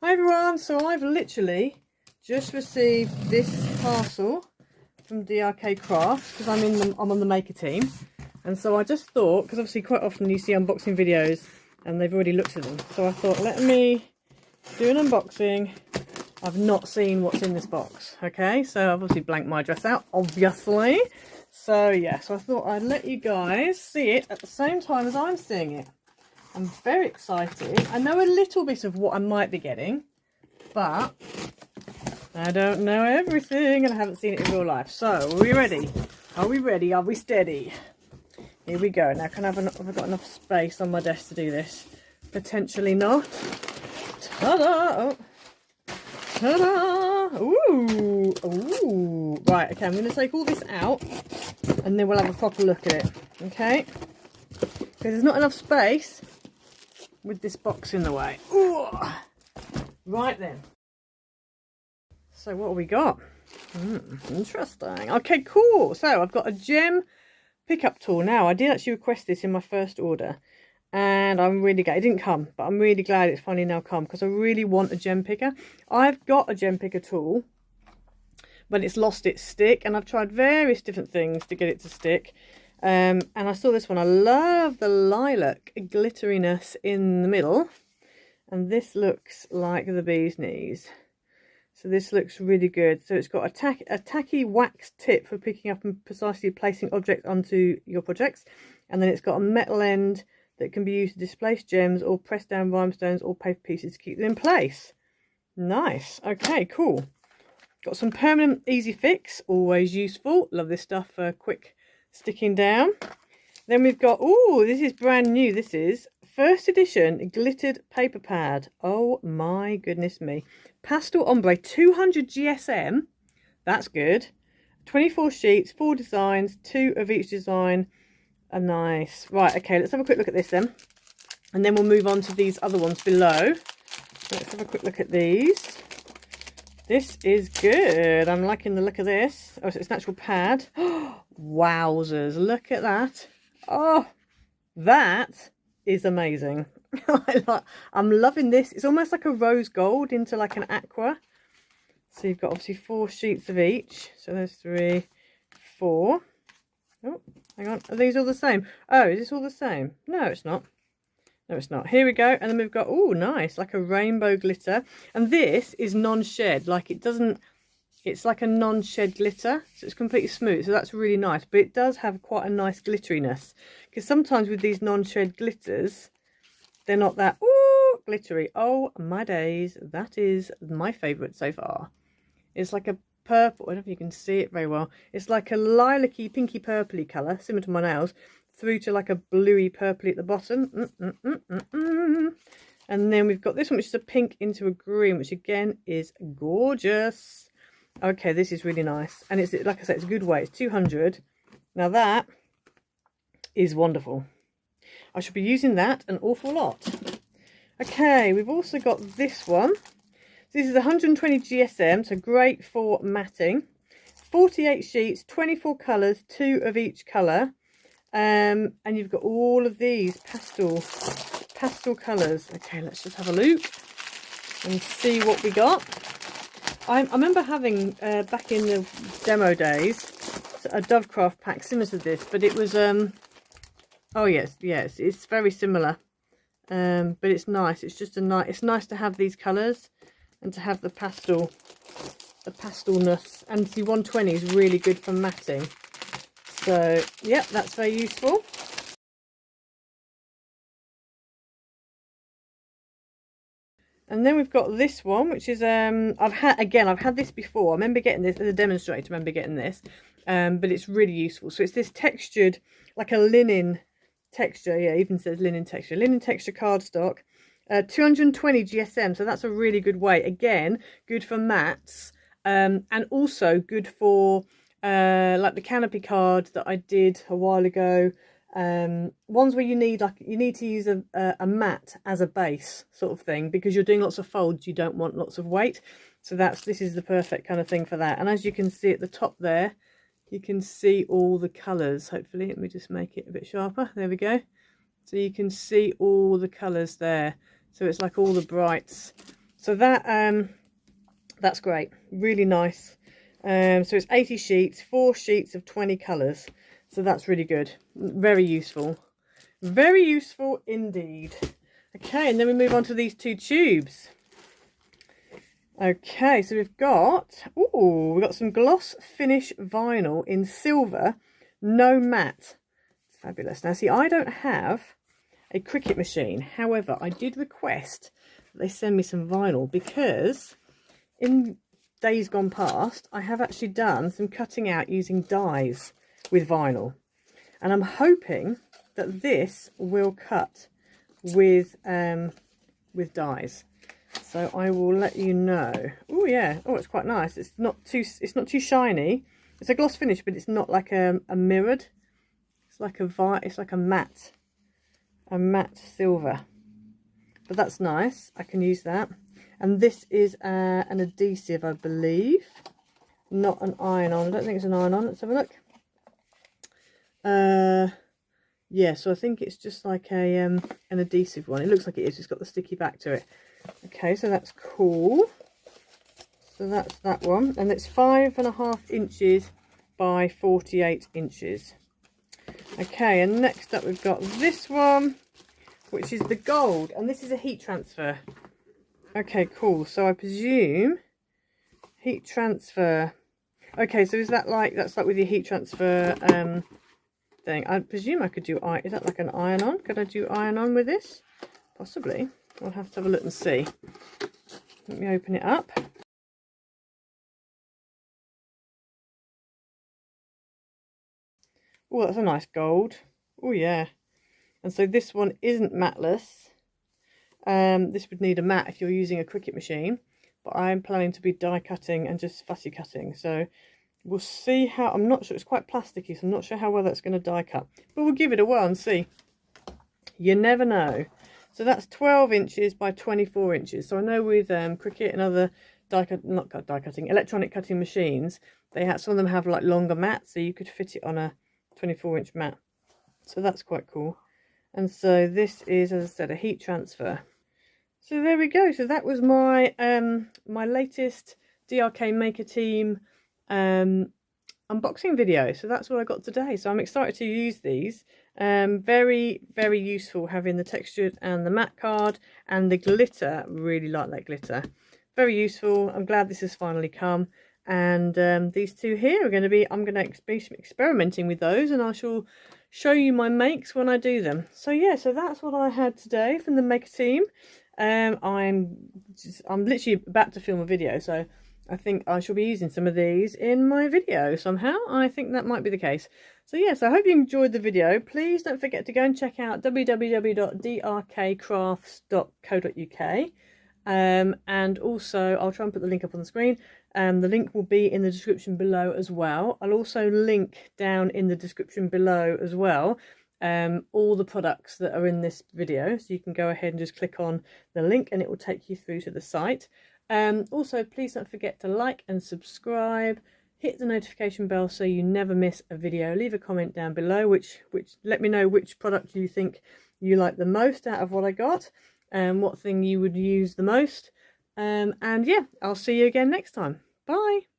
Hi everyone, so I've literally just received this parcel from DRK Crafts because I'm on the maker team, and so I just thought, because obviously quite often you see unboxing videos and they've already looked at them, so I thought let me do an unboxing. I've not seen what's in this box, okay, so I've obviously blanked my address out, obviously, so yeah, so I thought I'd let you guys see it at the same time as I'm seeing it. I'm very excited. I know a little bit of what I might be getting, but I don't know everything and I haven't seen it in real life. So, are we ready? Are we ready? Are we steady? Here we go. Now, have I got enough space on my desk to do this? Potentially not. Ta-da! Oh. Ta-da! Ooh! Ooh! Right, okay, I'm going to take all this out and then we'll have a proper look at it. Okay? Because there's not enough space with this box in the way. Ooh. Right then. So what have we got? Interesting. Okay, cool. So I've got a gem pickup tool. Now, I did actually request this in my first order, and I'm really glad it didn't come, but I'm really glad it's finally now come because I really want a gem picker. I've got a gem picker tool, but it's lost its stick, and I've tried various different things to get it to stick. And I saw this one. I love the lilac glitteriness in the middle, and this looks like the bee's knees. So this looks really good. So it's got a tacky wax tip for picking up and precisely placing objects onto your projects, and then it's got a metal end that can be used to displace gems or press down rhinestones or paper pieces to keep them in place. Nice. Okay, cool. Got some permanent easy fix, always useful. Love this stuff for quick sticking down. Then we've got, oh, this is brand new. This is first edition glittered paper pad. Oh my goodness me. Pastel ombre, 200 GSM. That's good. 24 sheets, 4 designs, 2 of each design. Nice. Right, okay, let's have a quick look at this then. And then we'll move on to these other ones below. Let's have a quick look at these. This is good. I'm liking the look of this. Oh, so it's an actual pad. Wowzers, look at that. Oh, that is amazing. I'm loving this. It's almost like a rose gold into like an aqua. So you've got obviously 4 sheets of each. So there's 3, 4. Oh, hang on. Are these all the same? Oh, is this all the same? No, it's not. No, it's not. Here we go. And then we've got, oh, nice, like a rainbow glitter. And this is non-shed. Like it doesn't, it's like a non-shed glitter. So it's completely smooth. So that's really nice. But it does have quite a nice glitteriness. Because sometimes with these non-shed glitters, they're not that, ooh, glittery. Oh, my days. That is my favourite so far. It's like a purple. I don't know if you can see it very well. It's like a lilac-y, pinky purpley colour, similar to my nails, through to like a bluey purpley at the bottom. And then we've got this one, which is a pink into a green, which again is gorgeous. Okay, this is really nice. And it's, like I said, it's a good weight. It's 200. Now that is wonderful. I should be using that an awful lot. Okay, we've also got this one. This is 120 GSM, so great for matting. 48 sheets, 24 colours, 2 of each colour. And you've got all of these pastel colours. Okay, let's just have a look and see what we got. I remember having, back in the demo days, a Dovecraft pack similar to this, but it was, oh yes, it's very similar. But it's nice. It's just it's nice to have these colours and to have the pastelness. And the 120 is really good for matting. So, yep, that's very useful. And then we've got this one, which is, I've had this before. I remember getting this as a demonstrator, but it's really useful. So it's this textured, like a linen texture. Yeah, it even says linen texture cardstock. 220 GSM, so that's a really good weight. Again, good for mats, and also good for like the canopy card that I did a while ago. Ones where you need to use a mat as a base sort of thing, because you're doing lots of folds, you don't want lots of weight. So this is the perfect kind of thing for that. And as you can see at the top there, you can see all the colours. Hopefully, let me just make it a bit sharper. There we go. So you can see all the colours there. So it's like all the brights. So that's great, really nice. So it's 80 sheets, 4 sheets of 20 colours. So that's really good, very useful indeed. Okay, and then we move on to these 2 tubes. Okay, so we've got some gloss finish vinyl in silver, no matte. Fabulous. Now see, I don't have a Cricut machine, however I did request that they send me some vinyl, because in days gone past I have actually done some cutting out using dies with vinyl, and I'm hoping that this will cut with dies. So I will let you know. Oh yeah, oh, it's quite nice. It's not too shiny. It's a gloss finish, but it's not like a mirrored. It's like a matte silver. But that's nice. I can use that. And this is an adhesive, I believe, not an iron-on. I don't think it's an iron-on. Let's have a look. Yeah, so I think it's just like an adhesive one. It looks like it is. It's got the sticky back to it. Okay, so that's cool. So that's that one, and it's 5.5 inches by 48 inches. Okay, and next up we've got this one, which is the gold, and this is a heat transfer. Okay, cool. So I presume heat transfer. Okay, so is that like, that's like with your heat transfer thing? I presume I could do, is that like an iron-on? Could I do iron-on with this? Possibly. I'll have to have a look and see. Let me open it up. Oh, that's a nice gold. Oh yeah. And so this one isn't matteless. This would need a mat if you're using a Cricut machine, but I'm planning to be die cutting and just fussy cutting. So we'll see how, I'm not sure, it's quite plasticky, so I'm not sure how well that's going to die cut, but we'll give it a whirl and see. You never know. So that's 12 inches by 24 inches. So I know with Cricut and other electronic cutting machines, some of them have like longer mats, so you could fit it on a 24-inch mat. So that's quite cool. And so this is, as I said, a heat transfer. So there we go. So that was my my latest DRK Maker Team unboxing video. So that's what I got today. So I'm excited to use these. Very, very useful having the textured and the matte card and the glitter. Really like that glitter. Very useful. I'm glad this has finally come. And these 2 here are going to be, I'm going to be experimenting with those, and I shall show you my makes when I do them. So yeah, so that's what I had today from the Maker Team. I'm literally about to film a video, so I think I shall be using some of these in my video somehow. I think that might be the case. So yes, I hope you enjoyed the video. Please don't forget to go and check out www.drkcrafts.co.uk. And also I'll try and put the link up on the screen. The link will be in the description below as well. I'll also link down in the description below as well all the products that are in this video, so you can go ahead and just click on the link and it will take you through to the site. Also, please don't forget to like and subscribe, hit the notification bell so you never miss a video. Leave a comment down below which let me know which product you think you like the most out of what I got, and what thing you would use the most. And yeah, I'll see you again next time. Bye.